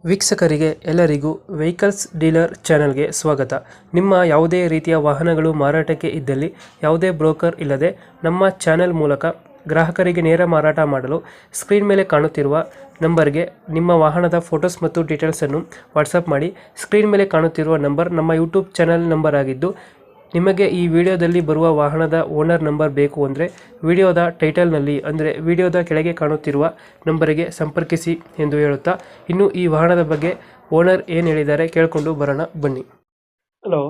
ವೀಕ್ಷಕರಿಗೆ ಎಲ್ಲರಿಗೂ vehicles dealer ಚಾನೆಲ್ಗೆ ಸ್ವಾಗತ. ನಿಮ್ಮ ಯಾವುದೇ ರೀತಿಯ ವಾಹನಗಳು ಮಾರಾಟಕ್ಕೆ ಇದ್ದಲ್ಲಿ ಯಾವುದೇ ಬ್ರೋಕರ್ ಇಲ್ಲದೆ ನಮ್ಮ ಚಾನೆಲ್ ಮೂಲಕ ಗ್ರಾಹಕರಿಗೆ ನೇರ ಮಾರಾಟ ಮಾಡಲು ಸ್ಕ್ರೀನ್ ಮೇಲೆ ಕಾಣುತ್ತಿರುವ ನಂಬರ್ಗೆ ನಿಮ್ಮ ವಾಹನದ ಫೋಟೋಸ್ ಮತ್ತು ಡೀಟೇಲ್ಸನ್ನು ವಾಟ್ಸಪ್ ಮಾಡಿ. ಸ್ಕ್ರೀನ್ ಮೇಲೆ ಕಾಣುತ್ತಿರುವ ನಂಬರ್ ನಮ್ಮ ಯೂಟ್ಯೂಬ್ ಚಾನೆಲ್ ನಂಬರ್ ಆಗಿದ್ದು, ನಿಮಗೆ ಈ ವಿಡಿಯೋದಲ್ಲಿ ಬರುವ ವಾಹನದ ಓನರ್ ನಂಬರ್ ಬೇಕು ಅಂದರೆ ವಿಡಿಯೋದ ಟೈಟಲ್ನಲ್ಲಿ ಅಂದರೆ ವಿಡಿಯೋದ ಕೆಳಗೆ ಕಾಣುತ್ತಿರುವ ನಂಬರಿಗೆ ಸಂಪರ್ಕಿಸಿ ಎಂದು ಹೇಳುತ್ತಾ, ಇನ್ನು ಈ ವಾಹನದ ಬಗ್ಗೆ ಓನರ್ ಏನು ಹೇಳಿದ್ದಾರೆ ಕೇಳಿಕೊಂಡು ಬರೋಣ ಬನ್ನಿ. ಹಲೋ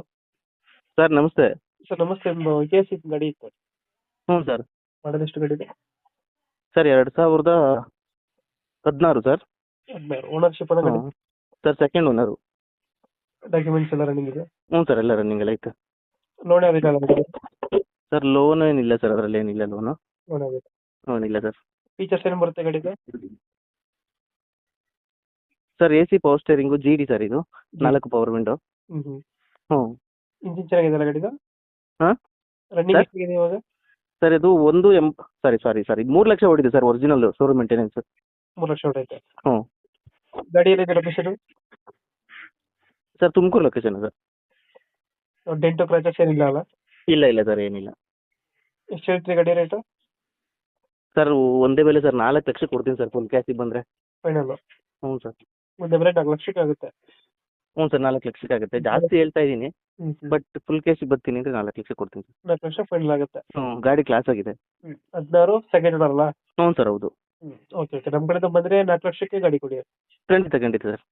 ಸರ್ ನಮಸ್ತೆ. ಸರ್, ನಮಸ್ತೆ. ಕೆ.ಸಿ ಗಾಡಿ ಇತ್ತು, ಹ್ಞೂ ಸರ್. ಮಾಡೋದೆಷ್ಟು ಗಾಡಿ ಇದೆ? Sir 2016 sir. ಓನರ್ಶಿಪ್ ಅನ್ನೋ ಗಾಡಿ? Sir second owner. ಡಾಕ್ಯುಮೆಂಟ್ಸ್ ಎಲ್ಲ ರನ್ನಿಂಗ್ ಇದೆ? ಹ್ಞೂ ಸರ್, ಎಲ್ಲ ರನ್ನಿಂಗ್ ಎಲ್ಲ ಐತೆ. ಲೋನ್ ಯಾವ್ದು ಗಾಡಿ? ಸರ್ ಲೋನ್ ಏನಿಲ್ಲ ಸರ್, ಅದರಲ್ಲಿ ಏನಿಲ್ಲ ಲೋನು. ಲೋನ್ ಆಗಿದೆ. ಲೋನ್ ಇಲ್ಲ ಸರ್. ಫೀಚರ್ಸ್ ಏನು ಬರುತ್ತೆ ಗಾಡಿಗೆ? Sir AC power steering GD sir, ಇದು 4 ಪವರ್ ವಿಂಡೋ. ಹ್ಞೂ ಇಂಜಿನ್ ಚೆನ್ನಾಗಿದೆ ಗಾಡಿದು? ಹಾಂ ರನ್ನಿಂಗ್ ಸರ್? ಎಷ್ಟಿದೆ ಇವಾಗ? ಸರ್ ಇದು ಸಾರಿ 3 ಲಕ್ಷ ಓಡಿದೆ ಸರ್, ಒರಿಜಿನಲ್ ಶೋರೂಮ್ ಮೇಂಟೆನೆನ್ಸ್. 3 ಲಕ್ಷ ಹೊಡೈತೆ. ಹ್ಞೂ ಗಾಡಿ ಎಲ್ಲಿದೆ location? Sir Tumakuru location sir. Dent scratches ಏನಿಲ್ಲ ಅಲ್ಲ? ಇಲ್ಲ ಸರ್, ಏನಿಲ್ಲ. ಎಷ್ಟು ಹೇಳ್ತೀರಿ ಗಾಡಿ ರೇಟು? ಸರ್ ಒಂದೇ ಬೆಲೆ ಸರ್, 4 ಲಕ್ಷ ಕೊಡ್ತೀನಿ ಸರ್, ಫುಲ್ ಕ್ಯಾಶಿಗೆ ಬಂದರೆ. ಫೈನಲ್ ಹ್ಞೂ ಸರ್. ಮುಂದೆ ಬರೀ 4 ಲಕ್ಷಕ್ಕೆ ಆಗುತ್ತೆ. ಹ್ಞೂ ಸರ್, 4 ಲಕ್ಷಕ್ಕೆ ಆಗುತ್ತೆ. ಜಾಸ್ತಿ ಹೇಳ್ತಾ ಇದ್ದೀನಿ, ಬಟ್ ಫುಲ್ ಕ್ಯಾಶಿಗೆ ಬರ್ತೀನಿ ಅಂದರೆ 4 ಲಕ್ಷ ಕೊಡ್ತೀನಿ ಸರ್. 4 ಲಕ್ಷ ಫೈನಲ್ ಆಗುತ್ತೆ. ಹ್ಞೂ ಗಾಡಿ ಕ್ಲಾಸ್ ಆಗಿದೆ. 16 ಸೆಕೆಂಡ್ ಓನರ್ ಅಲ್ಲ? ಹ್ಞೂ ಸರ್, ಹೌದು. ಓಕೆ. ನಮ್ಮ ಕಡೆಯಿಂದ ಬಂದರೆ 4 ಲಕ್ಷಕ್ಕೆ ಗಾಡಿ ಕೊಡಿ. ಖಂಡಿತ ಸರ್.